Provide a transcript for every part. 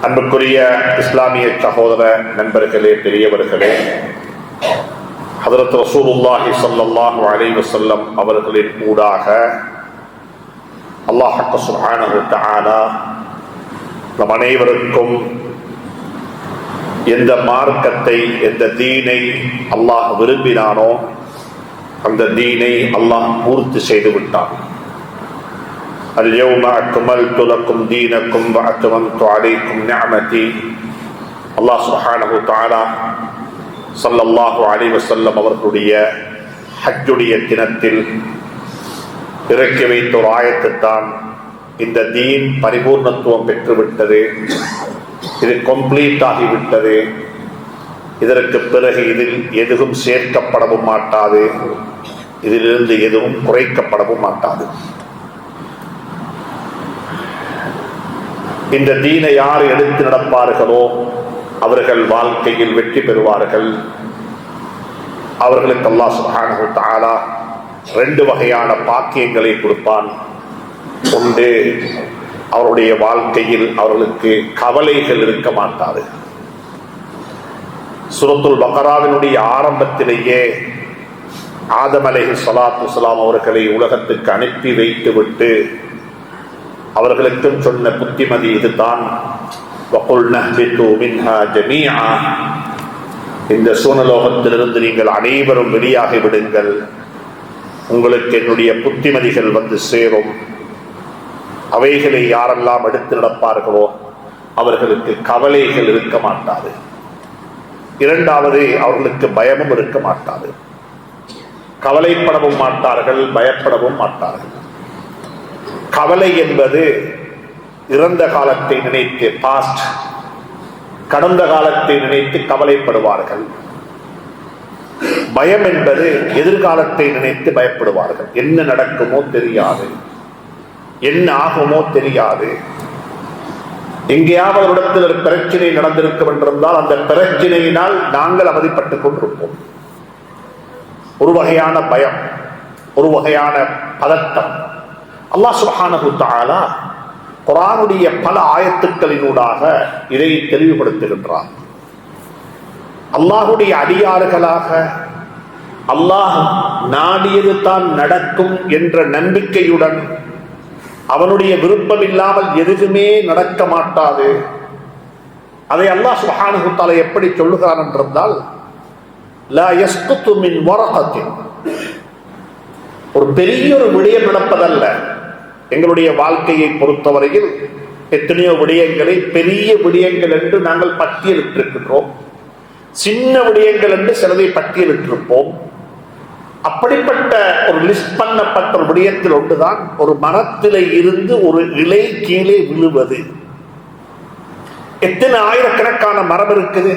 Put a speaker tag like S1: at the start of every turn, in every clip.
S1: அன்புக்குரிய இஸ்லாமிய சகோதர நண்பர்களே, பெரியவர்களே, ஹதரத் ரசூலுல்லாஹி ஸல்லல்லாஹு அலைஹி வஸல்லம் அவர்களின் ஊடாக அல்லாஹ் சுப்ஹானஹு வ தஆலா நம் அனைவருக்கும் எந்த மார்க்கத்தை, எந்த தீனை அல்லாஹ் விரும்பினானோ அந்த தீனை அல்லாஹ் பூர்த்தி செய்து விட்டான். اليوم أكملت لكم دينكم وأتممت عليكم نعمتي. அல்லாஹ் சுப்ஹானஹு வ தஆலா ஸல்லல்லாஹு அலைஹி வஸல்லம் அவர்களுடைய ஹஜ்ஜுடைய தினத்தில் இறக்கி வைத்த ஒரு ஆயத்துத்தான் இந்த தீன் பரிபூர்ணத்துவம் பெற்றுவிட்டது, இது கம்ப்ளீட் ஆகிவிட்டது, இதற்கு பிறகு இதில் எதுவும் சேர்க்கப்படவும் மாட்டாது, இதிலிருந்து எதுவும் குறைக்கப்படவும் மாட்டாது. இந்த தீனை யார் எடுத்து நடப்பார்களோ அவர்கள் வாழ்க்கையில் வெற்றி பெறுவார்கள். அவர்களுக்கு அல்லாஹ் சுப்ஹானஹு வ தஆலா ரெண்டு வகையான பாக்கியங்களை கொடுப்பான். ஒன்று, அவருடைய வாழ்க்கையில் அவர்களுக்கு கவலைகள் இருக்க மாட்டாது. சூரத்துல் பக்ராவினுடைய ஆரம்பத்திலேயே ஆதம் அலைஹிஸ்ஸலாத்து வஸ்ஸலாம் அவர்களை உலகத்துக்கு அனுப்பி வைத்துவிட்டு அவர்களுக்கும் சொன்ன புத்திமதி இதுதான், இந்த சூனலோகத்திலிருந்து நீங்கள் அனைவரும் வெளியாகி விடுங்கள், உங்களுக்கு என்னுடைய புத்திமதிகள் வந்து சேரும். அவைகளை யாரெல்லாம் எடுத்து நடப்பார்களோ அவர்களுக்கு கவலைகள் இருக்க மாட்டாது. இரண்டாவது, அவர்களுக்கு பயமும் இருக்க மாட்டாது. கவலைப்படவும் மாட்டார்கள், பயப்படவும் மாட்டார்கள். கவலை என்பது இறந்த காலத்தை நினைத்து, பாஸ்ட், கடந்த காலத்தை நினைத்து கவலைப்படுவார்கள். பயம் என்பது எதிர்காலத்தை நினைத்து பயப்படுவார்கள். என்ன நடக்குமோ தெரியாது, என்ன ஆகுமோ தெரியாது. எங்கேயாவது ஒரு இடத்தில் ஒரு பிரச்சனை நடந்திருக்கும் என்றிருந்தால் அந்த பிரச்சனையினால் நாங்கள் அவதிப்பட்டுக் கொண்டிருப்போம். ஒரு வகையான பயம், ஒரு வகையான பதட்டம். அல்லாஹ் சுப்ஹானஹு வ தஆலா குர்ஆனுடைய பல ஆயத்துக்களினூடாக இதை தெளிவுபடுத்துகின்றார். அல்லாஹுடைய அடியார்களாக அல்லாஹ் நாடியது தான் நடக்கும் என்ற நம்பிக்கையுடன், அவனுடைய விருப்பம் இல்லாமல் எதுவுமே நடக்க மாட்டாது. அதை அல்லாஹ் சுப்ஹானஹு வ தஆலா எப்படி சொல்லுகிறான் என்றால், லா யஸ்குது மின் வரகத்தின், ஒரு பெரிய ஒரு விடயம் நடப்பதல்ல. எங்களுடைய வாழ்க்கையை பொறுத்தவரையில் எத்தனையோ விடயங்களை பெரிய விடயங்கள் என்று நாங்கள் பட்டியலிட்டிருக்கின்றோம், சின்ன விடயங்கள் என்று சிலதை பட்டியலிட்டிருப்போம். அப்படிப்பட்ட ஒரு லிஸ்ட் பண்ணப்பட்ட ஒரு விடயத்தில் ஒன்றுதான் ஒரு மரத்திலே இருந்து ஒரு இலை கீழே விழுவது. எத்தனை ஆயிரக்கணக்கான மரம் இருக்குது,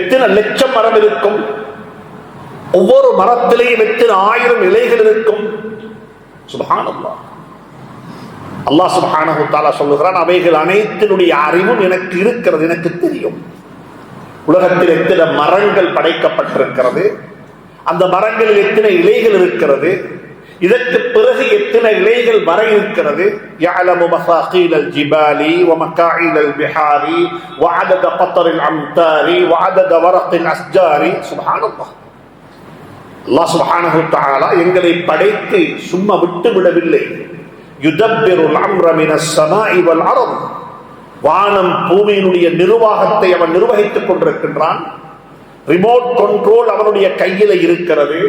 S1: எத்தனை லட்சம் மரம் இருக்கும், ஒவ்வொரு மரத்திலேயும் எத்தனை ஆயிரம் இலைகள் இருக்கும். சுப்ஹானல்லாஹ். அல்லாஹ் சுப்ஹானஹு வ தஆலா சொல்லுகிறான், அவைகள் அனைத்தினுடைய அறிவும் எனக்கு இருக்கிறது, எனக்கு தெரியும். உலகத்தில் எத்தனை மரங்கள் படைக்கப்பட்டிருக்கிறது, அந்த மரங்களில் எத்தனை இலைகள் இருக்கிறது, இதற்கு பிறகு எத்தனை இலைகள் வர இருக்கிறது. யஅலமு மஸாகீலல் ஜிபாலி வ மகாஇலல் பிஹாரி வ அதத கத்ரில் அம்தாரி வ அதத வரகில் அஸ்ஜாரி. சுப்ஹானல்லாஹ். அல்லாஹ் சுப்ஹானஹு வ தஆலா எங்களை படைத்து சும்மா விட்டு விடவில்லை. யுதப்பிருல் அம்ர மினஸ் ஸமாஇ வல் அர்த், வானம் பூமியினுடைய நிர்வாகத்தை அவன் நிர்வகித்துக் கொண்டிருக்கின்றான். ரிமோட் கண்ட்ரோல் அவனுடைய கையில் இருக்கிறது.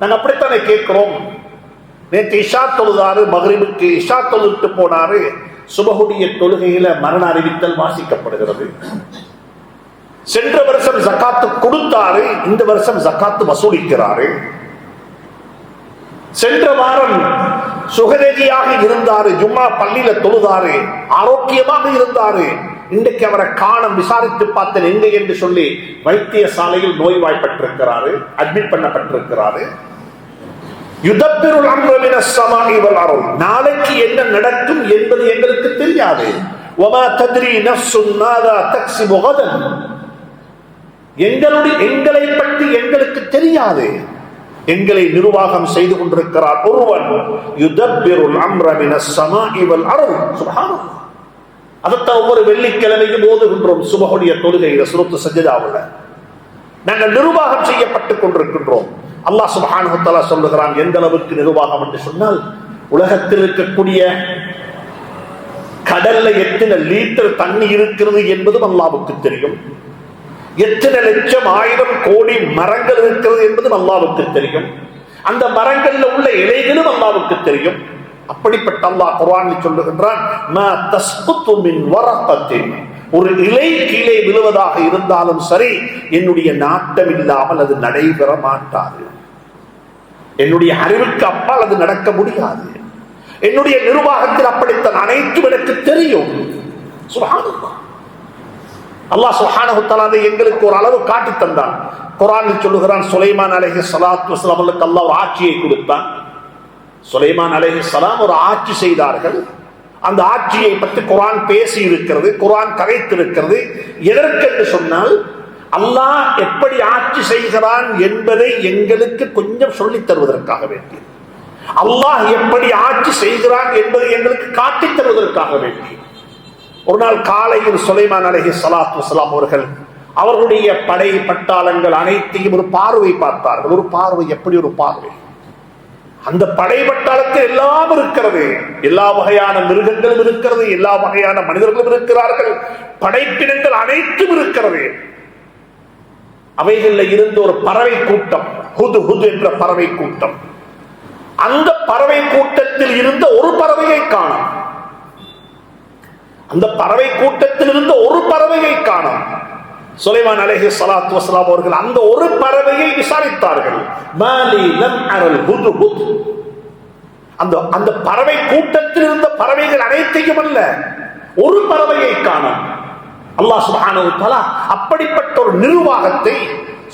S1: நாங்கள் அப்படித்தானே கேட்கிறோம். நேற்று இஷா தொழுதாரு, மக்ரிபுக்கு இஷா தொழுட்டு போனாரு, சுபஹுடைய தொழுகையில மரண அறிவித்தல் வாசிக்கப்படுகிறது. சென்ற வருஷம் ஜக்காத்து கொடுத்தாரு, இந்த வருஷம் ஜக்காத்து வசூலிக்கிறாரு. சென்ற வாரம் சுகரேகியாக இருந்தாரு, ஜும்மா பள்ளியில தொழுதாரு, ஆரோக்கியமாக இருந்தாரு. இன்றைக்கு அவரை காணம், விசாரித்து பார்த்தேன் எங்க என்று சொல்லி வைத்தியசாலையில் நோய்வாய்ப்பட்டிருக்கிறாரு, அட்மிட் பண்ணப்பட்டிருக்கிறாரு. யுதப்பிருல் அம்ர மினஸ் ஸமாஇ வல் அர்த், நாளைக்கு என்ன நடக்கும் என்பது எங்களுக்கு தெரியாது. வமா தத்ரி நஃப்சுன் மாதா தக்ஸிபு கதன், எங்களை பற்றி எங்களுக்கு தெரியாது. எங்களை நிர்வாகம் செய்து கொண்டிருக்கிறார் ஒருவன். யுதப்பிருல் அம்ர மினஸ் ஸமாஇ வல் அர்த். சுப்ஹானல்லாஹ். அதைத்தான் ஒவ்வொரு வெள்ளிக்கிழமையும் ஓதுகின்றோம் சுபஹுடைய தொழுகையில சூரத்து சஜ்தாவுல. நாங்கள் நிர்வாகம் செய்யப்பட்டுக் கொண்டிருக்கின்றோம். அல்லாஹ் சுப்ஹானஹு வ தஆலா சொல்லுகிறான், எந்த அளவுக்கு நிர்வாகம் என்று சொன்னால், உலகத்தில் இருக்கக்கூடிய கடல்ல எத்தனை லிட்டர் தண்ணி இருக்கிறது என்பதும் அல்லாஹ்வுக்கு தெரியும். எத்தனை லட்சம் ஆயிரம் கோடி மரங்கள் இருக்கிறது என்பதும் அல்லாஹ்வுக்கு தெரியும். அந்த மரங்கள்ல உள்ள இலைகளும் அல்லாஹ்வுக்கு தெரியும். அப்படிப்பட்ட அல்லாஹ் குர்ஆனில் சொல்லுகின்றான், மா தஸ்குது மின் வரகத்தின், ஒரு இலை கீழே விழுவதாக இருந்தாலும் சரி, என்னுடைய நாட்டம் இல்லாமல் அது நடைபெற மாட்டாது. என்னுடைய அறிவுக்கு அப்பால் அது நடக்க முடியாது. என்னுடைய நிர்வாகத்தில் அப்படித்தான் அனைத்தும் எனக்கு தெரியும். சுப்ஹானல்லாஹ். அல்லாஹ் சுப்ஹானஹு வ தஆலா எங்களுக்கு ஒரு அளவு காட்டி தந்தான். குர்ஆனில் சொல்லுகிறான், சுலைமான் அலைஹிஸ்ஸலாத்து வஸலாம் அவர்களுக்கு அல்லாஹ் ஆட்சியை கொடுத்தான். சுலைமான் அலைஹிஸ்ஸலாம் ஒரு ஆட்சி செய்தார்கள். அந்த ஆட்சியை பற்றி குர்ஆன் பேசி இருக்கிறது, குர்ஆன் கதைத்திருக்கிறது. எதற்கென்று சொன்னால், அல்லாஹ் எப்படி ஆட்சி செய்கிறான் என்பதை எங்களுக்கு கொஞ்சம் சொல்லித் தருவதற்காக வேண்டி, அல்லாஹ் எப்படி ஆட்சி செய்கிறான் என்பதை எங்களுக்கு காட்டித் தருவதற்காக வேண்டி. ஒரு நாள் காலையில் சுலைமான் அலைஹிஸ்ஸலாத்து வஸலாம் அவர்கள் அவர்களுடைய படை பட்டாளங்கள் அனைத்தையும் ஒரு பார்வை பார்த்தார்கள். ஒரு பார்வை, எப்படி ஒரு பார்வை! அந்த படை பட்டாளத்தில் எல்லாம் இருக்கிறது. எல்லா வகையான மிருகங்களும் இருக்கிறது, எல்லா வகையான மனிதர்களும் இருக்கிறார்கள், படைப்பினங்கள் அனைத்தும் இருக்கிறது. அவைகளில் இருந்த ஒரு பறவை கூட்டம், ஹுது ஹுது என்ற பறவை கூட்டம். அந்த பறவை கூட்டத்தில் இருந்த ஒரு பறவையை காணோம். அந்த பறவை கூட்டத்தில் இருந்த ஒரு பறவையை காணோம். சுலைமான் அலைஹிஸ்ஸலாத்து வஸலாம் அவர்கள் அந்த ஒரு பறவையை விசாரித்தார்கள். மாலி லம் அரல் ஹுதுஹுத். அந்த பறவை கூட்டத்தில் இருந்த பறவைகள் அனைத்தையும் அல்ல, ஒரு பறவையை காணோம். அல்லாஹ் சுப்ஹானஹு வ தஆலா அப்படிப்பட்ட ஒரு நிர்வாகத்தை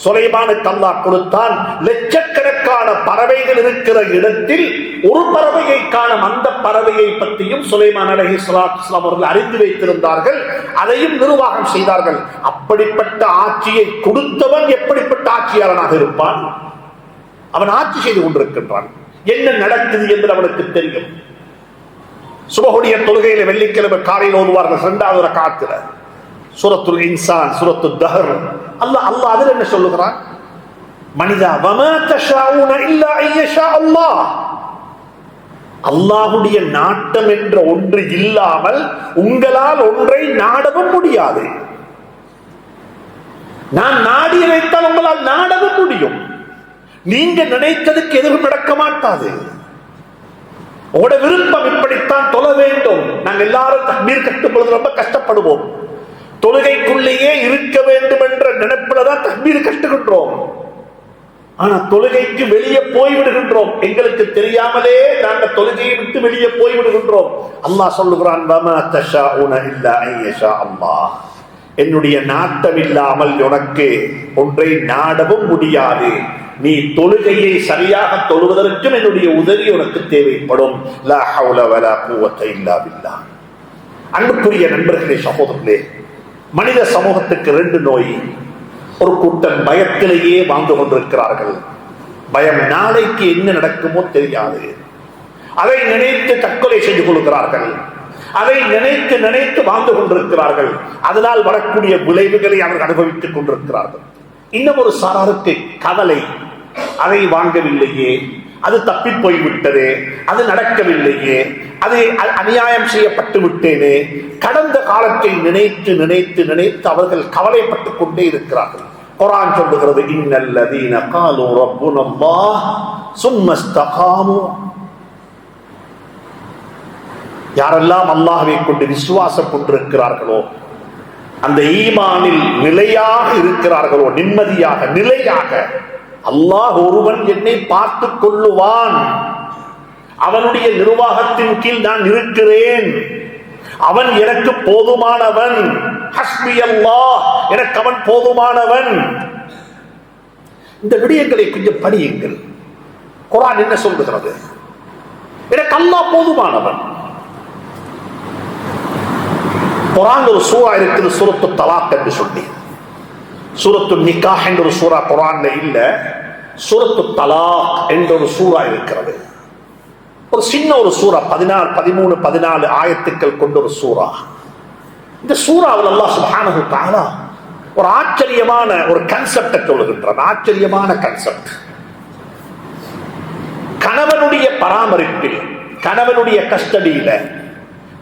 S1: சுலைமானுக்கு அல்லாஹ் கொடுத்தான். லட்சக்கணக்கான பறவைகள் இருக்கிற இடத்தில் ஒரு பறவையை காணும். அந்த பறவையை பற்றியும் சுலைமான் அலைஹிஸ்ஸலாத்து வஸலாம் அவர்கள் அறிந்து வைத்திருந்தார்கள். அதையும் நிர்வாகம் செய்தார்கள். அப்படிப்பட்ட ஆட்சியை கொடுத்தவன் எப்படிப்பட்ட ஆட்சியாளனாக இருப்பான்? அவன் ஆட்சி செய்து கொண்டிருக்கின்றான். என்ன நடக்குது என்று அவனுக்கு தெரியும். சுபஹுடைய தொழுகையில வெள்ளிக்கிழமை காலையில் ஓதுவார்கள். 2வது ரக்அத்தில் சூரத்துல் இன்சான், சூரத்துத் தஹர். அல்லாஹ் அதில் என்ன சொல்லுகிறான்? மனிதா, வமா தஷாஊன இல்லா ஐயஷா அல்லாஹ். அல்லாஹ்வுடைய நாட்டம் என்ற ஒன்று இல்லாமல் உங்களால் ஒன்றை நாடவும் முடியாது. நான் நாடி வைத்தால் உங்களால் நாடவும் முடியும். நீங்க நினைத்ததுக்கு எதுவும் நடக்க மாட்டாது. உங்களோட விருப்பம் இப்படித்தான் தொழ வேண்டும். நாங்கள் எல்லாரும் தக்பீர் கட்டும் பொழுது ரொம்ப கஷ்டப்படுவோம். தொழுகைக்குள்ளேயே இருக்க வேண்டும் என்ற நினைப்புல தான் தக்பீர் கட்டுகின்றோம். ஆனா தொழுகைக்கு வெளியே போய்விடுகின்றோம். எங்களுக்கு தெரியாமலே நாங்கள் தொழுகையை விட்டு வெளியே போய்விடுகின்றோம். அல்லாஹ் சொல்லுகிறான், வமா தஷாஊன இல்லா ஐயஷா அல்லாஹ். என்னுடைய நாட்டம் இல்லாமல் உனக்கு ஒன்றை நாடவும் முடியாது. நீ தொழுகையை சரியாக தொழுவதற்கும் என்னுடைய உதவி உனக்கு தேவைப்படும். லா ஹவுல வலா குவத்த இல்லா பில்லாஹ். அன்புக்குரிய நண்பர்களே, சகோதரர்களே, மனித சமூகத்துக்கு 2 நோய். ஒரு கூட்டம் பயத்திலேயே வாழ்ந்து கொண்டிருக்கிறார்கள். பயம், நாளைக்கு என்ன நடக்குமோ தெரியாது. அதை நினைத்து தற்கொலை செய்து கொள்கிறார்கள். அதை நினைத்து நினைத்து வாழ்ந்து கொண்டிருக்கிறார்கள். அதனால் வரக்கூடிய விளைவுகளை அவர்கள் அனுபவித்துக் கொண்டிருக்கிறார்கள். இன்னும் ஒரு சாராருக்கு கவலை, அதை வாங்கவில்லையே, அது தப்பி போய்விட்டதே, அது நடக்கவில்லையே, அது அநியாயம் செய்யப்பட்டு விட்டேனே. கடந்த காலத்தை நினைத்து நினைத்து நினைத்து அவர்கள் கவலைப்பட்டுக் கொண்டே இருக்கிறார்கள். குர்ஆன் சொல்லுகிறது, இன்னல்லதீன காலூ ரப்புனல்லாஹ் சும்ம இஸ்தகாமு. யாரெல்லாம் அல்லாஹ்வை கொண்டு விசுவாசம் கொண்டிருக்கிறார்களோ, அந்த ஈமானில் நிலையாக இருக்கிறார்களோ, நிம்மதியாக நிலையாக, அல்லாஹ் ஒருவன் என்னை பார்த்துக் கொள்ளுவான், அவனுடைய நிர்வாகத்தின் கீழ் நான் இருக்கிறேன், அவன் எனக்கு போதுமானவன், ஹஸ்பி அல்லாஹ், எனக்கு அவன் போதுமானவன். இந்த விடயங்களை கொஞ்சம் படியுங்கள். குர்ஆன் என்ன சொல்லுகிறது? எனக்கு அல்லாஹ் போதுமானவன். குர்ஆன் ஒரு சூரா இருக்குது, சூரத்து தலாக் என்று சொல்லி. சூரத்து நிக்காஹ் என்ற ஒரு சூரா குர்ஆன்ல இல்ல, சூரத்து தலாக் என்ற ஒரு சூரா இருக்கிறது. ஒரு சின்ன ஒரு சூரா, 14 13 14 ஆயத்துக்கள் கொண்ட ஒரு சூரா. இந்த சூறாவில் அல்லாஹ் சுப்ஹானஹு வ தஆலா ஒரு ஆச்சரியமான ஒரு கான்செப்டை சொல்லுகின்றான். ஆச்சரியமான கான்செப்ட். கணவனுடைய பராமரிப்பில், கணவனுடைய கஸ்டடியில,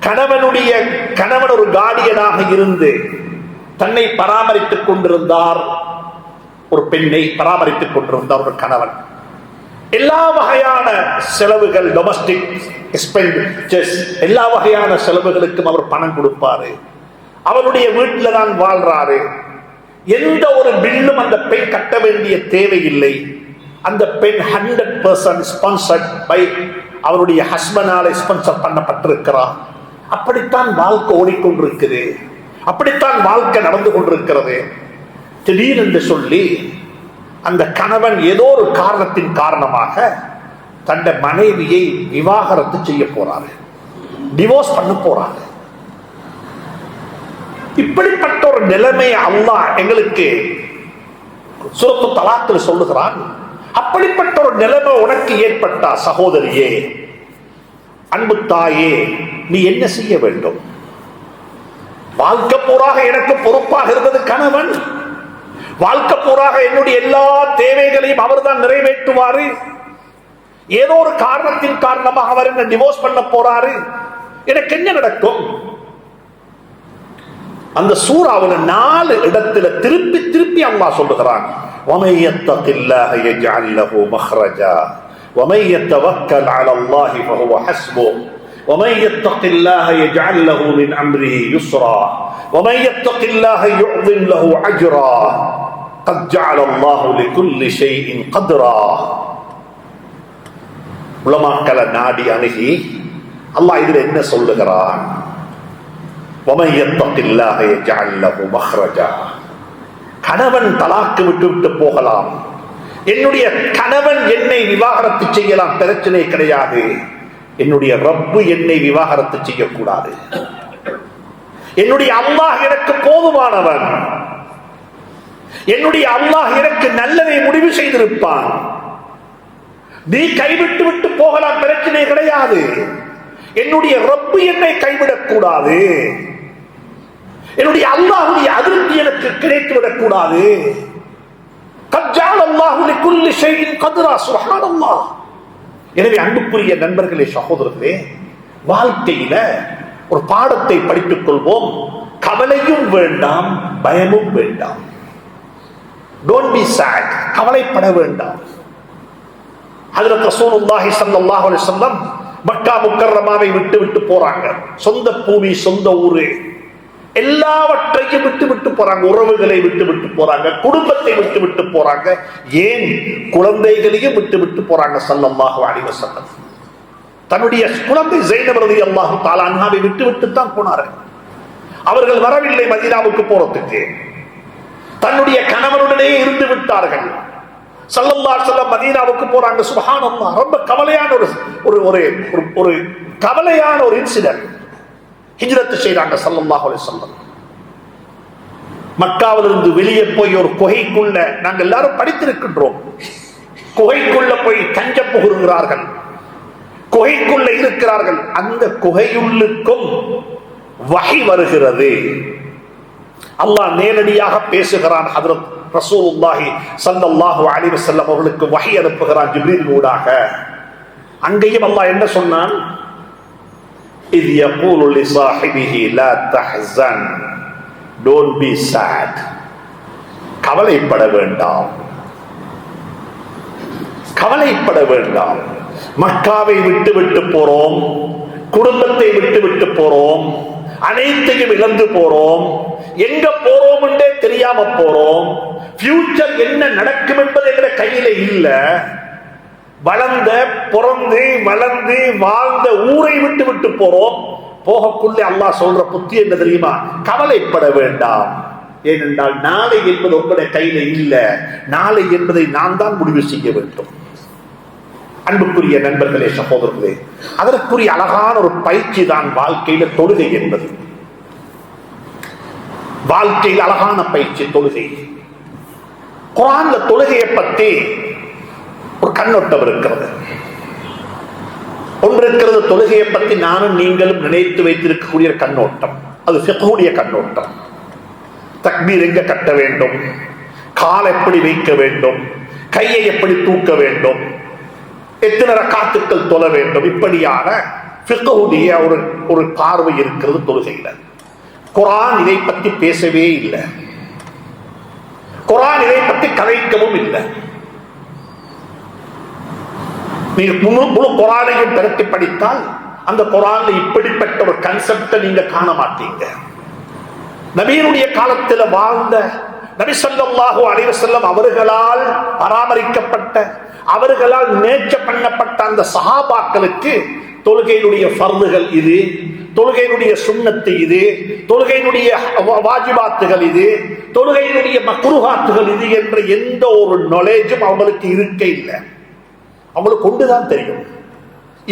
S1: கணவன் ஒரு கார்டியனாக இருந்து தன்னை பராமரித்துக் கொண்டிருந்தார். ஒரு பெண்ணை பராமரித்துக் கொண்டிருந்தார் ஒரு கணவன். எல்லா வகையான செலவுகள், டொமஸ்டிக் எக்ஸ்பெண்டிச்சர்ஸ், எல்லா வகையான செலவுகளுக்கும் அவர் பணம் கொடுப்பாரு. அவருடைய வீட்டில் தான் வாழ்றாரு. எந்த ஒரு பில்லும் அந்த பெண் கட்ட வேண்டிய தேவையில்லை. அந்த பெண் 100% ஸ்பான்சர்ட் பை அவருடைய ஹஸ்பண்டால ஸ்பான்சர் பண்ணப்பட்டிருக்கிறார். அப்படித்தான் வாழ்க்கை ஓடிக்கொண்டிருக்குது. அப்படித்தான் வாழ்க்கை நடந்து கொண்டிருக்கிறது. திடீரென்று சொல்லி அந்த கணவன் ஏதோ ஒரு காரணத்தின் காரணமாக தன் மனைவியை விவாகரத்து செய்ய போறாரு, டிவோர்ஸ் பண்ண போறாரு. இப்படிப்பட்ட ஒரு நிலைமை அல்லாஹ் எங்களுக்கு சூரத்து தலாக்கில் சொல்லுகிறான். அப்படிப்பட்ட ஒரு நிலைமை உனக்கு ஏற்பட்டா சகோதரியே, அன்பு தாயே, நீ என்ன செய்ய வேண்டும்? வாழ்க்கை பூராக எனக்கு பொறுப்பாக இருந்தது கணவன். வாழ்க்கை பூராக என்னுடைய எல்லா தேவைகளையும் அவர் தான் நிறைவேற்றுவாரு. ஏதோ ஒரு காரணத்தின் காரணமாக அவர் என்ன டிவோர்ஸ் பண்ண போறாரு. எனக்கு என்ன நடக்கும்? அந்த சூறாவுல 4 இடத்துல திருப்பி திருப்பி அல்லாஹ் சொல்லுகிறான். وَمَن يَتَّقِ اللَّهَ يَجْعَل لَّهُ مَخْرَجًا وَمَن يَتَوَكَّلْ عَلَى اللَّهِ فَهُوَ حَسْبُهُ وَمَن يَتَّقِ اللَّهَ يَجْعَل لَّهُ مِنْ أَمْرِهِ يُسْرًا وَمَن يَتَّقِ اللَّهَ يُعْظِمْ لَهُ أَجْرًا قَدْ جَعَلَ اللَّهُ لِكُلِّ شَيْءٍ قَدْرًا. உலமாக்களை நாடி அணுகி அல்லாஹ் இதில் என்ன சொல்லுகிறான்? وَمَن يَتَّقِ اللَّهَ يَجْعَل لَّهُ مَخْرَجًا. கணவன் தலாக்கு விட்டு போகலாம். என்னுடைய கணவன் என்னை விவாகரத்து செய்யலாம், பிரச்சனை கிடையாது. என்னுடைய ரப்பு என்னை விவாகரத்து செய்யக்கூடாது. என்னுடைய அல்லாஹ் எனக்கு போதுமானவன். என்னுடைய அல்லாஹ் எனக்கு நல்லதை முடிவு செய்திருப்பான். நீ கைவிட்டு விட்டு போகலாம், பிரச்சனை கிடையாது. என்னுடைய ரப்பு என்னை கைவிடக் கூடாது. என்னுடைய அல்லாஹ்வுடைய அதிருப்தி எனக்கு கிடைத்து விடக்கூடாது. கஜ்ஜால் அல்லாஹு லிகுல்லி ஷைஇன் கத்ரா. சுப்ஹானல்லாஹ். எனவே அன்புக்குரிய நண்பர்களே, சகோதரர்களே, வாழ்க்கையில ஒரு பாடத்தை படித்துக் கொள்வோம். கவலையும் வேண்டாம், பயமும் வேண்டாம். Don't be sad. கவலைப்பட வேண்டாம். ஹஜ்ரத் ரசூலுல்லாஹி ஸல்லல்லாஹு அலைஹி வஸல்லம் மக்கா முக்கர்ரமாவை விட்டு போறாங்க. சொந்த பூமி, சொந்த ஊரு, எல்லாவற்றையும் விட்டு போறாங்க. உறவுகளை விட்டு போறாங்க, குடும்பத்தை விட்டு போறாங்க, ஏன் குழந்தைகளையும் விட்டு போறாங்க. ஸல்லல்லாஹு அலைஹி வஸல்லம் தன்னுடைய குழந்தை ஸைனப் ரலியல்லாஹு தஆலா அன்ஹாவை விட்டு தான் போனாரு. அவர்கள் வரவில்லை மதீனாவுக்கு போறதுக்கு. தன்னுடைய கணவனுடனே இருந்து விட்டார்கள். ஸல்லல்லாஹு அலைஹி வஸல்லம் மதீனாவுக்கு போறாங்க. சுப்ஹானல்லாஹ். ரொம்ப கவலையான ஒரு கவலையான ஒரு இன்சிடென்ட். ஹிஜ்ரத் செய்றாங்க ஸல்லல்லாஹு அலைஹி வஸல்லம். மக்காவிலிருந்து வெளியே போய் ஒரு குகைக்குள்ள, நாங்கள் எல்லாரும் படித்திருக்கின்றோம், குகைக்குள்ள போய் தஞ்ச புகுகிறார்கள், குகைக்குள்ள இருக்கிறார்கள். அந்த குகையுள்ளுக்கும் வஹி வருகிறது. அல்லாஹ் நேரடியாக பேசுகிறான். ஹஜ்ரத் ரசூலுல்லாஹி ஸல்லல்லாஹு அலைஹி வஸல்லம் அவர்களுக்கு வஹி அனுப்புகிறான் ஜிப்ரீல் ஊடாக. அங்கேயும் அல்லாஹ் என்ன சொன்னான்? إذ يقول لصاحبه لا تحزن don't be sad. கவலைப்பட வேண்டாம், கவலைப்பட வேண்டாம். மக்காவை விட்டு போறோம், குடும்பத்தை விட்டு போறோம், அனைத்தையும் இழந்து போறோம், எங்க போறோம் என்றே தெரியாம போறோம். ஃபியூச்சர் என்ன நடக்கும் என்பது என்ற கையில இல்ல. பிறந்து வளர்ந்து வாழ்ந்த ஊரை விட்டு போறோம். போகக்குள்ளே அல்லாஹ் சொல்ற புத்தி என்ன தெரியுமா? கவலைப்பட வேண்டாம். ஏனென்றால் நாளை என்பது உங்களுடைய கையில இல்ல. நாளை என்பதை நான் தான் முடிவு செய்ய வேண்டும். அன்புக்குரிய நண்பர்களே, சகோதரர்களே, அதற்குரிய அழகான ஒரு பயிற்சி தான் வாழ்க்கையில தொழுகை என்பது. வாழ்க்கையில் அழகான பயிற்சி தொழுகை. குர்ஆன்ல தொழுகையை பற்றி ஒரு கண்ணோட்டம் இருக்கிறது. ஒன்று இருக்கிறது, தொழுகையை பற்றி நானும் நீங்களும் நினைத்து வைத்திருக்கக்கூடிய கண்ணோட்டம். அது ஃபிக்ஹுடைய கண்ணோட்டம். தக்பீர் எங்க கட்ட வேண்டும், கால் எப்படி வைக்க வேண்டும், கையை எப்படி தூக்க வேண்டும், எத்தனை ரக்காத்துக்கள் தொழ வேண்டும், இப்படியான ஃபிக்ஹுடைய ஒரு பார்வை இருக்கிறது தொழுகையில. குர்ஆன் இதை பற்றி பேசவே இல்லை, குர்ஆன் இதை பற்றி கதைக்கவும் இல்லை. நீங்க முழு குர்ஆனையும் திரட்டி படித்தால் அந்த குர்ஆன்ல இப்படிப்பட்ட ஒரு கன்செப்டை நீங்க காண மாட்டீங்க. நபியினுடைய காலத்தில் வாழ்ந்த நபி ஸல்லல்லாஹு அலைஹி வஸல்லம் அவர்களால் பராமரிக்கப்பட்ட, அவர்களால் நேர்ச்ச பண்ணப்பட்ட அந்த சஹாபாக்களுக்கு தொழுகையினுடைய ஃபர்துகள் இது, தொழுகையினுடைய சுன்னத்து இது, தொழுகையினுடைய வாஜிபாத்துகள் இது, தொழுகையினுடைய மக்ரூஹாத்துகள் இது என்ற எந்த ஒரு நாலேஜும் அவங்களுக்கு இருக்க இல்லை. அவங்களுக்கு கொண்டுதான் தெரியும்.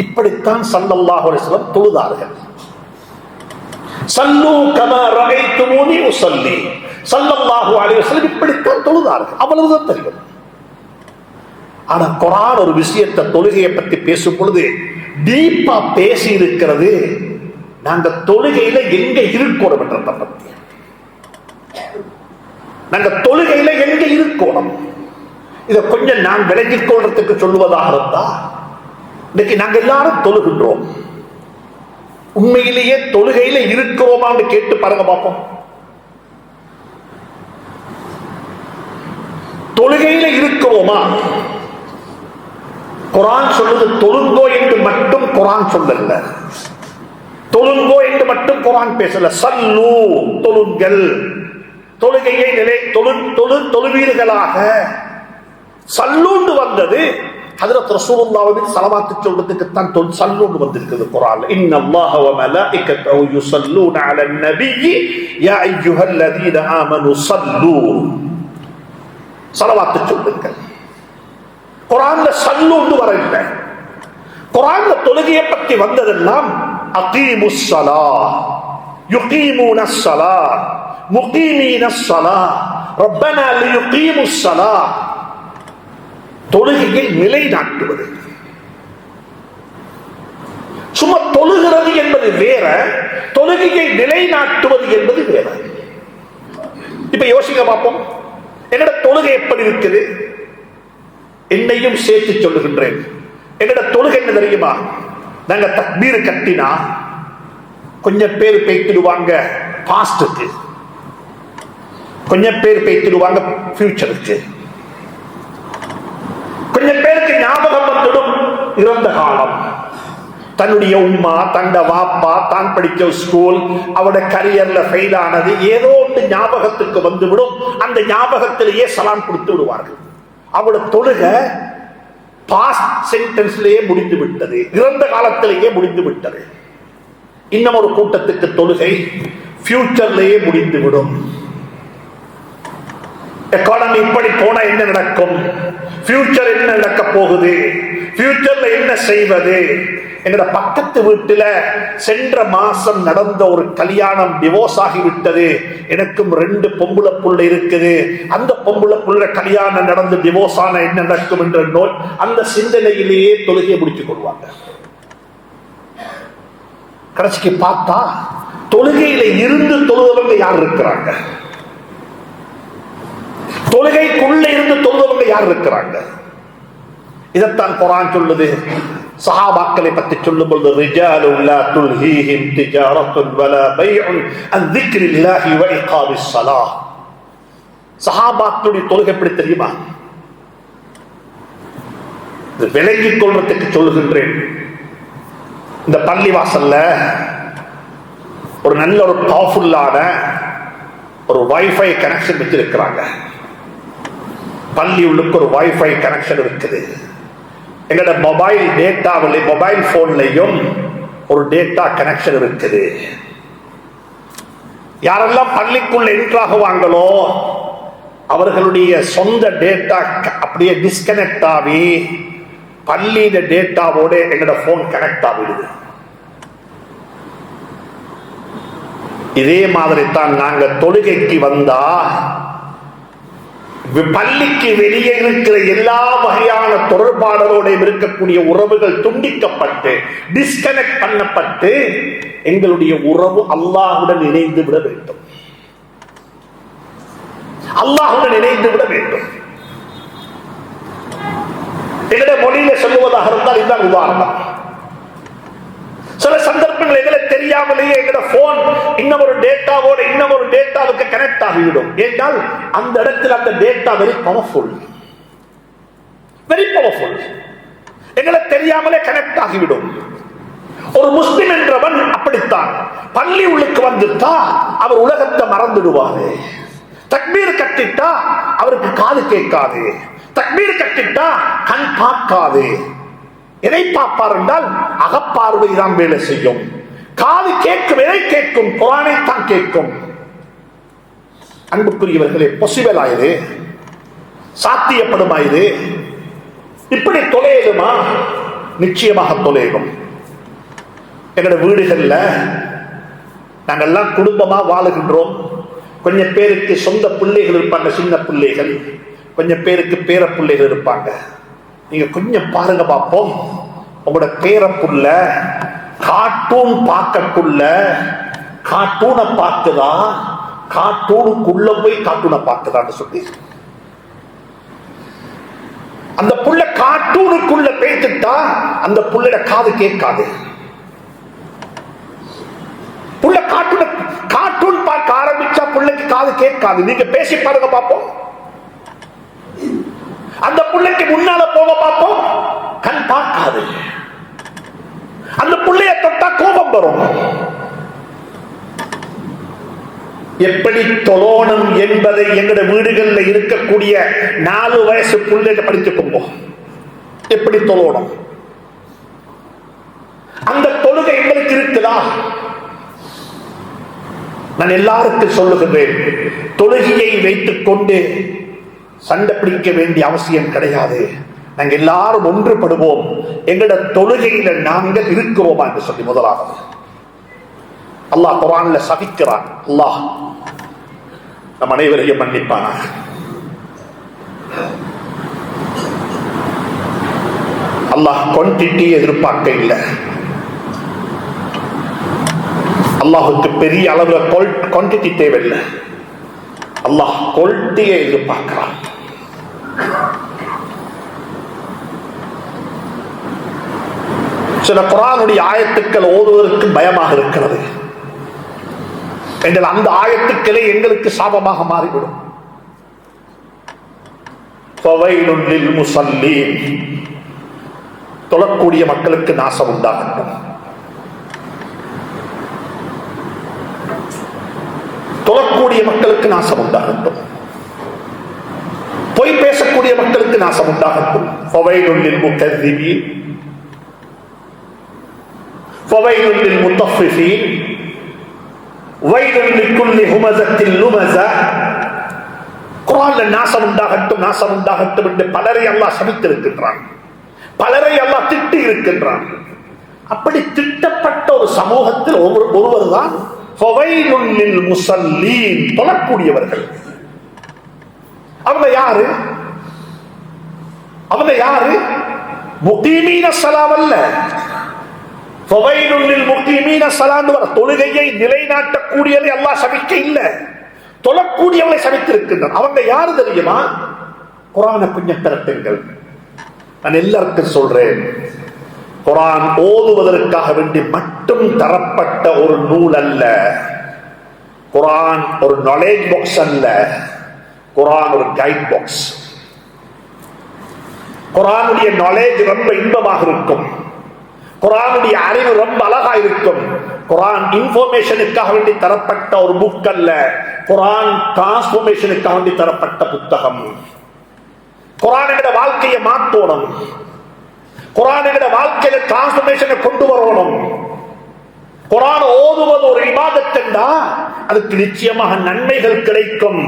S1: இப்படித்தான் ஸல்லல்லாஹு அலைஹி வஸல்லம் தொழுதார்கள். ஸல்லூ கமா ரஅய்துமூனி உஸல்லி, ஸல்லல்லாஹு அலைஹி வஸல்லம் இப்படித்தான் தொழுதார்கள். அவ்வளவுதான் தெரியும். ஆனா குர்ஆன் ஒரு விஷயத்தை தொழுகையை பற்றி பேசும் பொழுது டீப்பா பேசி இருக்கிறது. நாங்க தொழுகையில எங்க இருக்கிறோம் என்றதை பத்தி, நாங்க தொழுகையில எங்க இருக்கிறோம் இதை கொஞ்சம் நான் விலகிக் கொள்றதுக்கு சொல்லுவதாக இருந்தா, இன்னைக்கு நாங்க எல்லாரும் தொழுகின்றோம். உண்மையிலேயே தொழுகையில இருக்கிறோமான்னு கேட்டு பாருங்க பார்ப்போம். தொழுகையில இருக்கிறோமா? குர்ஆன் சொல்லுது தொழுங்கோ என்று மட்டும் குர்ஆன் சொல்லல, தொழுங்கோ என்று மட்டும் குர்ஆன் பேசல. சல்லு, தொழுங்கள், தொழுகையை தொழுவீர்களாக. சல்லூண்டு வந்தது ஹஜ்ரத் ரசூலுல்லாஹ்வின் ஸலவாத்து சொல்றதுக்கு தான் சல்லூண்டு வந்திருக்குது குர்ஆன்ல. இன்னல்லாஹ வ மலாயிகத்தஹு யுஸல்லூன அலன் நபிய்யி யா அய்யுஹல்லதீன ஆமனு ஸல்லூ, ஸலவாத்து சொல்லுங்கள். குர்ஆன்ல சல்லூண்டு வரல. குர்ஆன்ல தொழுகையை பற்றி வந்ததெல்லாம் அகீமுஸ் ஸலாஹ், யுகீமூனஸ் ஸலாஹ், முகீமீனஸ் ஸலாஹ், ரப்பனா லியுகீமுஸ் ஸலாஹ். தொழுகையை நிலைநாட்டுவது. சும்மா தொழுகிறது என்பது வேற, தொழுகையை நிலைநாட்டுவது என்பது வேற. இப்ப யோசிக்க பார்ப்போம், எங்கட தொழுகை எப்படி இருக்குது? என்னையும் சேர்த்து சொல்லுகின்றேன். எங்கட தொழுகை என்ன தெரியுமா? நாங்க தக்பீர் கட்டினா கொஞ்சம் பேர் பேய்த்திடுவாங்க பாஸ்டுக்கு, கொஞ்சம் பேர் பேய்த்திடுவாங்க ஃபியூச்சருக்கு, கொஞ்சம் பேருக்கு ஞாபகம் வந்துடும் இறந்த காலம். தன்னுடைய உம்மா, தண்ட வாப்பா, தான் படிச்ச ஸ்கூல், அவருடைய கரியர்ல ஃபெயில் ஆனது, ஏதோ ஒன்று ஞாபகத்துக்கு வந்துவிடும். அந்த ஞாபகத்திலேயே சலாம் கொடுத்து விடுவார்கள். அவருடைய தொழுகை பாஸ்ட் சென்டென்ஸ்லேயே முடிந்து விட்டது, இறந்த காலத்திலேயே முடிந்து விட்டது. இன்னும் ஒரு கூட்டத்துக்கு தொழுகை ஃபியூச்சர்லேயே முடிந்து விடும். எக்கானமி இப்படி போனா என்ன நடக்கும், ஃபியூச்சர் என்ன நடக்க போகுது, ஃபியூச்சர்ல என்ன செய்வது. எங்கட பக்கத்து வீட்டுல சென்ற மாசம் நடந்த ஒரு கல்யாணம் டிவோர்ஸ் ஆகிவிட்டது. எனக்கும் 2 பொம்புளை புள்ள இருக்குது. அந்த பொம்புளை புள்ள கல்யாணம் நடந்து டிவோர்ஸ் ஆன என்ன நடக்கும் என்ற நோய், அந்த சிந்தனையிலேயே தொழுகையை முடித்துக் கொள்வாங்க. கடைசிக்கு பார்த்தா தொழுகையில இருந்து தொழுதவங்க யார் இருக்கிறாங்க? தொழுகைக்குள்ள இருந்து தொழுதவங்க யார் இருக்கிறாங்க? இதைத்தான் குர்ஆன் சொல்லுது. சஹாபாக்களை பற்றி சொல்லும் பொழுது ரிஜாலுன் லா துல்ஹீஹிம் திஜாரத்துன் வலா பைஉன் அன் ذிக்ரில்லாஹி வ இகாமிஸ் ஸலாஹ். சஹாபாக்களுடைய தொழுகை எப்படி தெரியுமா? விளங்கிக் கொள்றதுக்கு சொல்லுகின்றேன். இந்த பள்ளிவாசல்ல ஒரு நல்ல ஒரு பவர்ஃபுல்லான ஒரு வைஃபை கனெக்ஷன் வச்சிருக்கிறாங்க. பள்ளி உள்ளுக்கு ஒரு வைஃபை கனெக்ஷன் இருக்குது. எங்களோட மொபைல் டேட்டாவில், மொபைல் போன்லையும் ஒரு டேட்டா கனெக்ஷன் இருக்குது. யாரெல்லாம் பள்ளிக்குள்ள என்ட்ராகுவாங்களோ அவர்களுடைய சொந்த டேட்டா அப்படியே டிஸ்கனெக்ட் ஆகி பள்ளியில டேட்டாவோட எங்களோட போன் கனெக்ட் ஆகிடுது. இதே மாதிரி தான் நாங்க தொழுகைக்கு வந்தா பள்ளிக்கு வெளியே இருக்கிற எல்லா வகையான தொடர்பாடலோட இருக்கக்கூடிய உறவுகள் துண்டிக்கப்பட்டு டிஸ்கனெக்ட் பண்ணப்பட்டு எங்களுடைய உறவு அல்லாஹுடன் இணைந்து விட வேண்டும். அல்லாஹுடன் இணைந்து விட வேண்டும். எங்களுடைய மொழியில சொல்லுவதாக இருந்தால் இதுதான் உதாரணம். சில சந்தர்ப்பங்கள் எங்களை தெரியாமலேயே எங்களோட போன் இன்னொரு டேட்டாவோட இன்னொரு டேட்டாவுக்கு கனெக்ட் ஆகிவிடும். ஏனால் அந்த இடத்தில் அந்த data very powerful, very powerful. எங்களை தெரியாமலே கனெக்ட் ஆகிவிடும். ஒரு முஸ்லிம் என்றவன் அப்படித்தான். பள்ளி உள்ளுக்கு வந்துட்டா அவர் உலகத்தை மறந்துடுவாரு. தக்பீர் கட்டிட்டா அவருக்கு காது கேட்காது. தக்பீர் கட்டிட்டா கண் பார்க்காது. எதை பார்ப்பார் என்றால் அகப்பார்வை தான் வேலை செய்யும். காது கேட்கும், எதை கேட்கும்? குர்ஆனை தான் கேட்கும். அன்புக்குரியவர்களே, பாசிபிள் ஆயுது, சாத்தியப்படுமாயுது. இப்படி தொலையுமா? நிச்சயமாக தொலையும். எங்களுடைய வீடுகள்ல நாங்கெல்லாம் குடும்பமா வாழுகின்றோம். கொஞ்சம் பேருக்கு சொந்த பிள்ளைகள் இருப்பாங்க, சின்ன பிள்ளைகள். கொஞ்சம் பேருக்கு பேர பிள்ளைகள் இருப்பாங்க. நீங்க கொஞ்சம் பாருங்க பார்ப்போம். உங்களோட பேரப்புள்ள கார்ட்டூன் பார்க்கக்குள்ள கார்ட்டூனை பார்க்குதா, கார்ட்டூனுக்குள்ள போய் கார்ட்டூனை பார்க்குதான்னு சொல்லி அந்த புள்ள கார்ட்டூனுக்குள்ள பேசிட்டா அந்த புள்ளைய காது கேட்காது. புள்ள கார்ட்டூன் பார்க்க ஆரம்பிச்சா புள்ளைக்கு காது கேட்காது. நீங்க பேசி பாருங்க பார்ப்போம். அந்த புள்ளைக்கு முன்னால போக பார்ப்போம், கண் பார்க்காது. அந்த புள்ளைய தொட்டா கோபம் வரும். எப்படி தொழணும் என்பதை எங்களுடைய வீடுகளில் இருக்கக்கூடிய 4 வயசு பிள்ளைங்க படிச்சுக்கோங்க. எப்படி தொழணும்? அந்த தொழுகை எங்களுக்கு இருக்குதா? நான் எல்லாருக்கும் சொல்லுகிறேன், தொழுகையை வைத்துக் கொண்டு சண்டை பிடிக்க வேண்டிய அவசியம் கிடையாது. நாங்க எல்லாரும் ஒன்றுபடுவோம். எங்களோட தொழுகையில நாங்கள் இருக்கிறோமா என்று சொல்லி முதலாவது அல்லாஹ் குர்ஆன்ல சபிக்கிறான். அல்லாஹ் நம் அனைவரையும் மன்னிப்பானா. அல்லாஹ் குவான்டிட்டி எதிர்பார்க்க இல்லை. அல்லாஹுக்கு பெரிய அளவுல குவான்டிட்டி தேவையில்லை. அல்லாஹ் குவாலிட்டியை எதிர்பார்க்கிறான். சில குர்ஆனுடைய ஆயத்துக்கள் ஓதுவதற்கு பயமாக இருக்கிறது. எங்கள் அந்த ஆயத்துக்களே எங்களுக்கு சாபமாக மாறிவிடும். ஃபவைலுல் லில் முஸல்லீன், தொழக்கூடிய மக்களுக்கு நாசம் உண்டாகட்டும். தொழக்கூடிய மக்களுக்கு நாசம் உண்டாகட்டும். பொய் பேசக்கூடிய மக்களுக்கு நாசம் உண்டாகட்டும். ஃபவைலுல் லில் முகذிபீன், ஃபவைலுல் லில் முத்தஃபிஃபீன், வைலுல் லிக்குல்லி ஹுமஸத்தின் லுமஸா. குர்ஆன்ல நாசம் உண்டாகட்டும், நாசம் உண்டாகட்டும் என்று பலரை அல்லாஹ் சபித்திருக்கின்றான். பலரை அல்லாஹ் திட்டி இருக்கின்றான். அப்படி திட்டப்பட்ட ஒரு சமூகத்தில் ஒருவர் தான் ஃபவைலுல் லில் முஸல்லீன், தொழக்கூடியவர்கள். அவங்க யாரு? அவங்க யாரு? முகீமீன ஸலாத் அல்ல. ஃபவைலுல் லில் முகீமீன ஸலாத் வர தொழுகையை நிலைநாட்டக்கூடியதை அல்லாஹ் சபிக்க இல்லை, தொழக்கூடியவங்களை சபித்திருக்கின்றான். அவங்க யாரு தெரியுமா? குர்ஆனை கொஞ்சம் திரட்டுங்கள். நான் எல்லாருக்கும் சொல்றேன், குர்ஆன் ஓதுவதற்காக வேண்டி மட்டும் தரப்பட்ட ஒரு நூல் அல்ல. குர்ஆன் ஒரு நாலேஜ் பாக்ஸ் அல்ல. குர்ஆன் ஒரு கைட் பாக்ஸ். குர்ஆனுடைய நாலேஜ் ரொம்ப இன்பமாக இருக்கும். குர்ஆனுடைய அறிவு ரொம்ப அழகா இருக்கும். குர்ஆன் இன்ஃபர்மேஷனுக்காக வேண்டி தரப்பட்ட ஒரு புக் அல்ல. குர்ஆன் டிரான்ஸ்ஃபர்மேஷனுக்காக வேண்டி தரப்பட்ட புத்தகம். குர்ஆனோட வாழ்க்கையை மாற்றணும். குர்ஆனோட வாழ்க்கையில டிரான்ஸ்ஃபர்மேஷனை கொண்டு வரணும். குர்ஆன் ஓதுவது ஒரு இபாதத் என்றா அதுக்கு நிச்சயமாக நன்மைகள் கிடைக்கும்.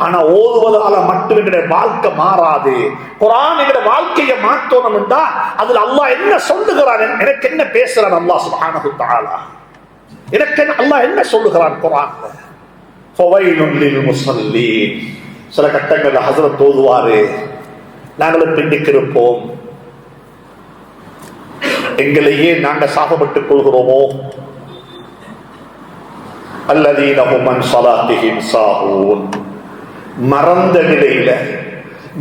S1: ஆனா ஓதுவதால மட்டும் எங்களுடைய வாழ்க்கை மாறாது. குர்ஆன் எங்களுடைய வாழ்க்கையை மாற்றணும் என்றா அதுல அல்லாஹ் என்ன சொல்லுகிறான், எனக்கு என்ன பேசுறான் அல்லாஹ் சுப்ஹானஹு வ தஆலா, எனக்கு அல்லாஹ் என்ன சொல்லுகிறான் குர்ஆன்ல? ஃபவைலுல் லில் முஸல்லீன், சில கட்டங்கள்ல ஹஸரத் ஓதுவாரு, நாங்களும் பின்னுக்கு இருப்போம். எங்களையே நாங்க சாபப்பட்டுக் கொள்கிறோமோ? அல்லதீன ஹும் அன் ஸலாத்திஹிம் சாஹூன், மறந்த நிலையில,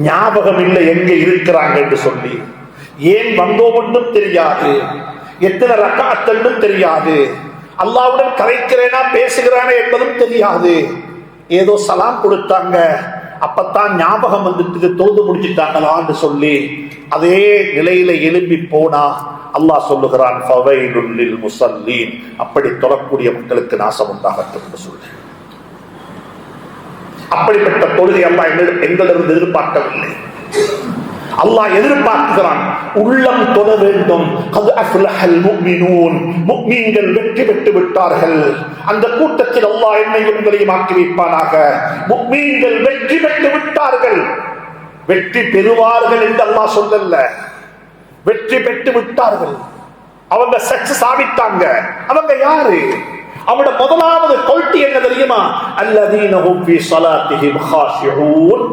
S1: ஞாபகம் இல்லை எங்க இருக்கிறாங்க என்று சொல்லி, ஏன் வந்தோம் என்றும் தெரியாது, எத்தனை ரக்காத் என்றும் தெரியாது, அல்லாஹ்வுடன் கரைக்கிறேனா பேசுகிறானே என்பதும் தெரியாது. ஏதோ சலாம் கொடுத்தாங்க, அப்பத்தான் ஞாபகம் வந்துட்டு தொழுது முடிச்சுட்டாங்களான்னு சொல்லி அதே நிலையில எழும்பி போனா அல்லாஹ் சொல்லுகிறான், ஃபவைலுல் லில் முஸல்லீன், அப்படி தொழக்கூடிய மக்களுக்கு நாசம் உண்டாகட்டும் என்று சொல்லி. அப்படிப்பட்ட தொழுகை அல்லாஹ் எங்களிடம் எதிர்பார்க்கவில்லை. அல்லாஹ் எதிர்பார்க்கிறான், உள்ளம் தொழ வேண்டும். கத் அஃப்லஹல் முஃமினூன், முஃமின்கள் வெற்றி பெற்று விட்டார்கள். அந்த கூட்டத்தில் அல்லாஹ் என்னையும் உங்களையும் ஆக்கி வைப்பானாக. முஃமின்கள் வெற்றி பெற்று விட்டார்கள். வெற்றி பெறுவார்கள் என்று அல்லாஹ் சொல்லல, வெற்றி பெற்று விட்டார்கள். அவங்க சக்சஸ் ஆகிட்டாங்க. அவங்க யாரு? அவங்களோட முதலாவது குவாலிட்டி என்ன தெரியுமா? அல்லதீன ஹும் ஃபீ ஸலாத்திஹிம் காஷிஊன்,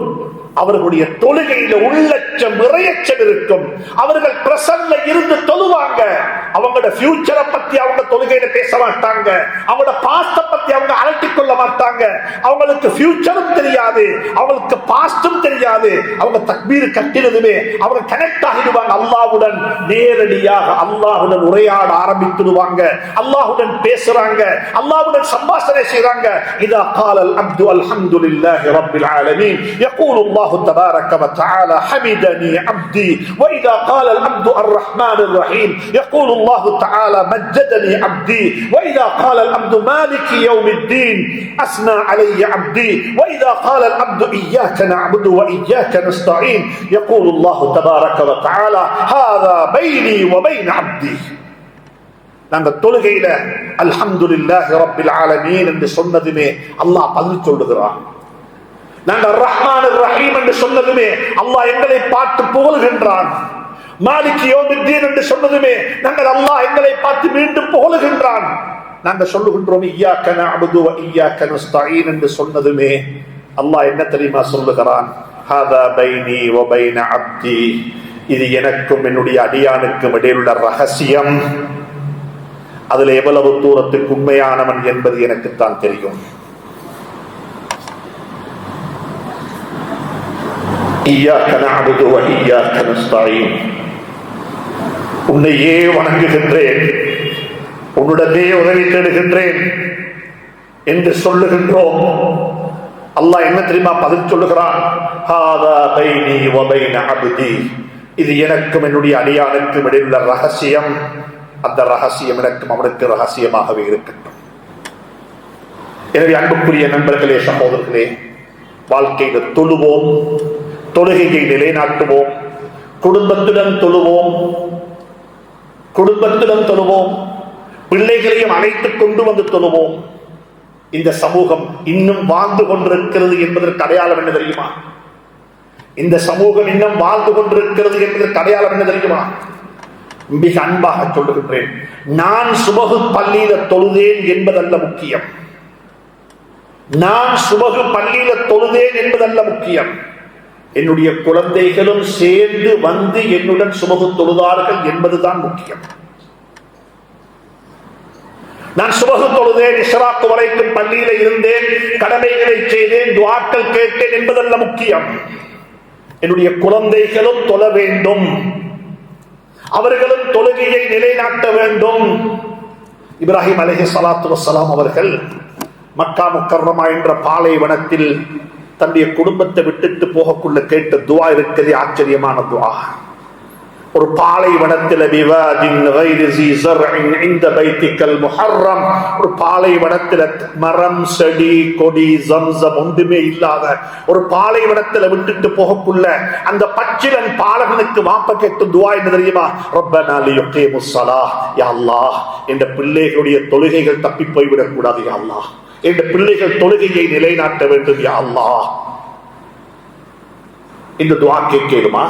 S1: அவர்களுடைய தொழுகையில உள்ளச்சம் இறையச்சம் இருக்கும். அவர்கள் பிரசன்ல இருந்து தொழுவாங்க. அவங்களோட ஃபியூச்சரை பத்தி அவங்க தொழுகையில பேச மாட்டாங்க. அவங்களோட பாஸ்ட பத்தி அவங்க அலட்டிக் கொள்ள மாட்டாங்க. அவங்களுக்கு ஃபியூச்சரும் தெரியாது, அவங்களுக்கு பாஸ்டும் தெரியாது. அவங்க தக்பீர் கட்டினதுமே அவங்க கனெக்ட் ஆகிடுவாங்க அல்லாஹ்வுடன். நேரடியாக அல்லாஹ்வுடன் உரையாட ஆரம்பித்துடுவாங்க. அல்லாஹ்வுடன் பேசுறாங்க, அல்லாஹ்வுடன் சம்பாஷணை செய்றாங்க. இதா காலல் அப்து அல்ஹம்துலில்லாஹி ரப்பில் ஆலமீன் யகூலு الله تبارك وتعالى حمدني عبدي. وإذا قال العبد الرحمن الرحيم يقول الله تعالى مجدني عبدي. وإذا قال العبد مالك يوم الدين أثنى علي عبدي. وإذا قال العبد إياك نعبد وإياك نستعين يقول الله تبارك وتعالى هذا بيني وبين عبدي. நாங்கள் தொழுகையில அல்ஹம்துலில்லாஹி ரப்பில் ஆலமீன் என்று சொன்னதுமே அல்லாஹ் பதில் சொல்லுகிறான். நாங்கள் ரஹ்மான் ரஹீம் என்று சொன்னதுமே அல்லாஹ் எங்களை பார்த்து புகழ்கின்றான். மாலிக் யௌமித்தீன் என்று சொன்னதுமே நாங்கள் அல்லாஹ் எங்களை பார்த்து மீண்டும் புகழ்கின்றான். நாங்கள் சொல்லுகின்றோம் இய்யாக நஅபுது வ இய்யாக நஸ்தஈன் என்று சொன்னதுமே அல்லாஹ் என்ன தெரியுமா சொல்லுகிறான்? ஹாதா பைனி வ பைன அப்தி, இது எனக்கும் என்னுடைய அடியானுக்கும் இடையிலுள்ள ரகசியம். அதுல எவ்வளவு தூரத்துக்கு உண்மையானவன் என்பது எனக்குத்தான் தெரியும். இய்யாக நஅபுது வ இய்யாக நஸ்தஈன், உன்னையே வணங்குகின்றேன், உன்னுடனே உதவி தேடுகின்றேன் என்று சொல்லுகின்றோம். அல்லாஹ் என்ன தெரியுமா பதில் சொல்லுகிறான்? ஹாதா பைனி வ பைன அப்தி, இது எனக்கும் என்னுடைய அடியானுக்கும் இடையிலுள்ள ரகசியம். அந்த ரகசியம் எனக்கும் அவனுக்கு ரகசியமாகவே இருக்கட்டும். எனவே அன்புக்குரிய நண்பர்களே, சகோதரர்களே, வாழ்க்கையில் தொழுவோம், தொழுகையை நிலைநாட்டுவோம், குடும்பத்துடன் தொழுவோம், குடும்பத்துடன் தொழுவோம், பிள்ளைகளையும் அழைத்துக் கொண்டு வந்து தொழுவோம். இந்த சமூகம் இன்னும் வாழ்ந்து கொண்டிருக்கிறது என்பதற்கு அடையாளம் என்ன தெரியுமா? இந்த சமூகம் இன்னும் வாழ்ந்து கொண்டிருக்கிறது என்பதற்கு அடையாளம் என்ன தெரியுமா? மிக அன்பாக சொல்லுகின்றேன், நான் சுபகு பள்ளியில தொழுதேன் என்பதல்ல முக்கியம். நான் சுபகு பள்ளியில தொழுதேன் என்பதல்ல முக்கியம். என்னுடைய குழந்தைகளும் சேர்ந்து வந்து என்னுடன் சுபகு தொழுதார்கள் என்பதுதான் முக்கியம். நான் சுபகு தொழுதேன், இஷ்ராக்கு வரைக்கும் பள்ளியில இருந்தேன், கடமைகளை செய்தேன், துஆக்கள் கேட்டேன் என்பதல்ல முக்கியம். என்னுடைய குழந்தைகளும் தொழ வேண்டும், அவர்களும் தொழுகையை நிலைநாட்ட வேண்டும். இப்ராஹிம் அலைஹிஸ்ஸலாத்து வஸ்ஸலாம் அவர்கள் மக்கா முக்கர்ரமா என்ற பாலைவனத்தில் தன்னுடைய குடும்பத்தை விட்டுட்டு போகக்குள்ள கேட்ட துஆ இருக்கிறது, ஆச்சரியமான துஆ. ஒரு பாலைவனத்தில் ஒரு பாலைவனத்தில் மரம் செடி கொடி ஜம்சம் ஒன்றுமே இல்லாத ஒரு பாலைவனத்தில் விட்டுட்டு போகக்குள்ள அந்த பச்சிலன் பாலகனுக்கு வாப்ப கேட்டு துஆ என்ன தெரியுமா? ரப்பனா லியுகீமுஸ் ஸலாஹ், யா அல்லாஹ் என்ற பிள்ளைகளுடைய தொழுகைகள் தப்பி போய்விடக் கூடாது, யா அல்லாஹ் என்ற பிள்ளைகள் தொழுகையை நிலைநாட்ட வேண்டும், யா அல்லாஹ். இந்த துஆ கேட்கணுமா?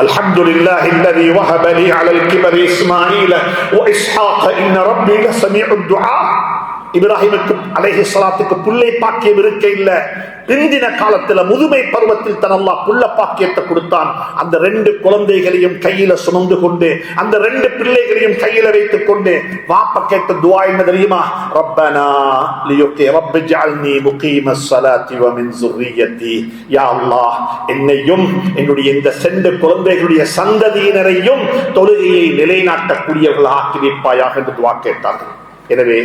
S1: الحمد لله الذي وهب لي على الكبر إسماعيل وإسحاق إن ربي لسميع الدعاء. இப்ராஹிமுக்கு அலைஹிஸ்ஸலாத்துக்கு புள்ளை பாக்கியம் இருக்க இல்ல, பிந்தின காலத்துல முதுமை பருவத்தில் தன் அல்லாஹ் புள்ள பாக்கியத்தை கொடுத்தான். அந்த 2 குழந்தைகளையும் கையில சுமந்து கொண்டு, அந்த 2 பிள்ளைகளையும் கையில வைத்துக் கொண்டு வாப்ப கேட்ட துஆ என்ன தெரியுமா? ரப்பனா லியுகி ரப்பிஜ்அல்னி முகீமஸ் ஸலாத்தி வ மின் ஸுர்ரிய்யதி, யா அல்லாஹ் என்னையும் என்னுடைய இந்த 2 குழந்தைகளுடைய சந்ததியினரையும் தொழுகையை நிலைநாட்டக்கூடியவர்களாக ஆக்கி வைப்பாயாக என்று துஆ கேட்டார்கள். எனவே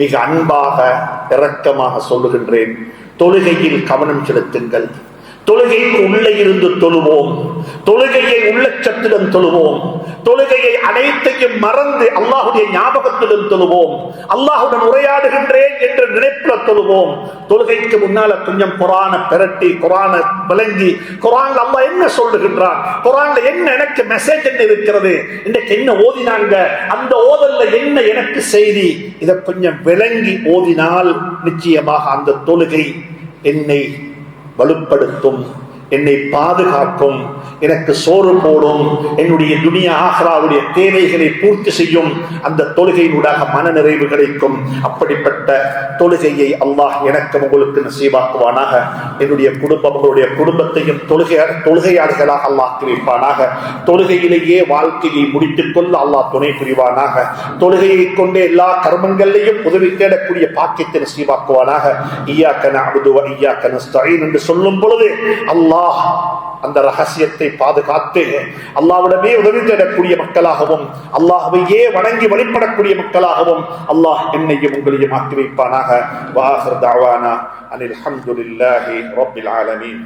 S1: மிக அன்பாக இரக்கமாக சொல்லுகின்றேன், தொழுகையில் கவனம் செலுத்துங்கள். தொழுகைக்கு உள்ளே இருந்து தொழுவோம், தொழுகையை உள்ளச்சத்துடன் தொழுவோம், தொழுகையை அனைத்தையும் மறந்து அல்லாஹுடைய ஞாபகத்துடன் தொழுவோம், அல்லாஹுடன் உரையாடுகின்றேன் என்ற நினைப்புல தொழுவோம். தொழுகைக்கு முன்னால கொஞ்சம் குர்ஆன பிரட்டி, குர்ஆன விளங்கி, குர்ஆன்ல அல்லாஹ் என்ன சொல்லுகின்றான், குர்ஆன்ல என்ன எனக்கு மெசேஜ் என்ன இருக்கிறது, இன்னைக்கு என்ன ஓதினாங்க, அந்த ஓதல்ல என்ன எனக்கு செய்தி, இதை கொஞ்சம் விளங்கி ஓதினால் நிச்சயமாக அந்த தொழுகை என்னை வலுப்படுத்தும், என்னை பாதுகாக்கும், எனக்கு சோறு போடும், என்னுடைய துனியா ஆஹ்ராவுடைய தேவைகளை பூர்த்தி செய்யும். அந்த தொழுகையினூடாக மன நிறைவு கிடைக்கும். அப்படிப்பட்ட தொழுகையை அல்லாஹ் எனக்கு உங்களுக்கு நசீபாக்குவானாக. என்னுடைய குடும்பம், உங்களுடைய குடும்பத்தையும் தொழுகையாளிகளாக அல்லாஹ் வைப்பானாக. தொழுகையிலேயே வாழ்க்கையை முடித்துக் கொள்ள அல்லாஹ் துணை புரிவானாக. தொழுகையை கொண்டே எல்லா கர்மங்களையும் உதவி தேடக்கூடிய பாக்கியத்தை நசீபாக்குவானாக. இய்யாக நஅ்புது வ இய்யாக நஸ்தஈன் என்று சொல்லும் பொழுது அல்லாஹ் அந்த ரகசியத்தை பாதுகாத்து அல்லாஹ்விடமே உதவி தேடக்கூடிய மக்களாகவும், அல்லாஹ்வையே வணங்கி வழிபடக்கூடிய மக்களாகவும் அல்லாஹ் என்னையும் உங்களையும் ஆக்கி வைப்பானாக. வ ஆகிரு தஅவானா அனில் ஹம்துலில்லாஹி ரப்பில் ஆலமீன்.